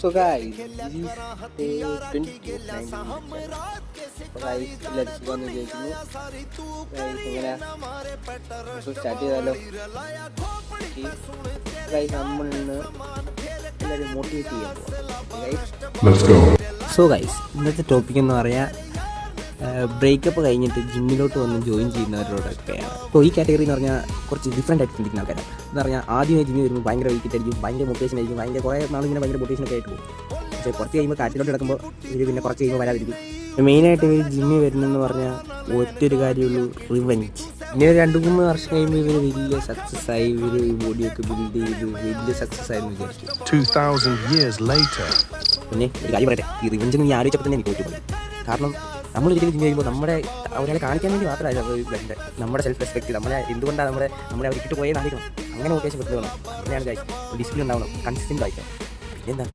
So guys, this is day 20 of 19. So guys, let's go on the guys, എങ്ങനെയാ start ചെയ്താലോ? Guys നമ്മൾ ഇന്ന് എല്ലാവരും മോട്ടിവേറ്റ് ചെയ്യാൻ പോകാം. സോ ഗൈസ്, ഇന്നത്തെ ടോപ്പിക് എന്ന് പറയാൻ ബ്രേക്കപ്പ് കഴിഞ്ഞിട്ട് ജിമ്മിലോട്ട് വന്ന് ജോയിൻ ചെയ്യുന്നവരോടൊക്കെയാണ്. അപ്പോൾ ഈ കാറ്റഗറി എന്ന് പറഞ്ഞാൽ കുറച്ച് ഡിഫറെൻ്റ് ആയിട്ട് ചിന്തിക്കുന്ന ആൾക്കാരാണ്. എന്ന് പറഞ്ഞാൽ ആദ്യമേ ജിമ്മിൽ വരുമ്പോൾ ഭയങ്കര വെയിറ്റ് ആയിരിക്കും, ഭയങ്കര മോട്ടിവേഷൻ ആയിരിക്കും, ഭയങ്കര കുറേ നാളിങ്ങനെ ഭയങ്കര മോട്ടിവേഷനൊക്കെ ആയിട്ട് പോകും. പക്ഷേ കുറച്ച് കഴിയുമ്പോൾ കാറ്റിലോട്ട് കിടക്കുമ്പോൾ ഇവർ പിന്നെ കുറച്ച് കഴിയുമ്പോൾ വരാതിരിക്കും. മെയിനായിട്ട് ഇവർ ജിമ്മിൽ വരുന്നതെന്ന് പറഞ്ഞാൽ ഒറ്റൊരു കാര്യമുള്ളൂ, റിവെഞ്ച്. ഇനി ഒരു 2-3 വർഷം കഴിയുമ്പോൾ ഇവർ വലിയ സക്സസ് ആയി, ഇവർ ബോഡിയൊക്കെ ബിൽഡ് ചെയ്ത് വലിയ സക്സസ് ആയെന്ന് വിചാരിച്ചു. 2000 years later. പിന്നെ ഒരു കാര്യം പറയട്ടെ, ഈ റിവെഞ്ച് എന്ന് ഞാൻ ആലോചിച്ചപ്പോൾ തന്നെ എനിക്ക് തോന്നി. കാരണം നമ്മൾ ഒരിക്കലും ജിം ചെയ്യുമ്പോൾ നമ്മുടെ ഒരാളെ കാണിക്കാൻ വേണ്ടി മാത്രമല്ല, നമ്മുടെ സെൽഫ് റെസ്പെക്ട്, നമ്മളെ എന്തുകൊണ്ടാണ് നമ്മളെ അവർ ഇട്ടിട്ട് പോയെന്ന് ആയിരിക്കണം. അങ്ങനെ മോട്ടിവേഷൻ കിട്ടുക വേണം. അങ്ങനെയാണ് ഡിസിപ്ലിൻ ഉണ്ടാവണം, കൺസിസ്റ്റൻ്റ് ആയിരിക്കണം. പിന്നെന്താ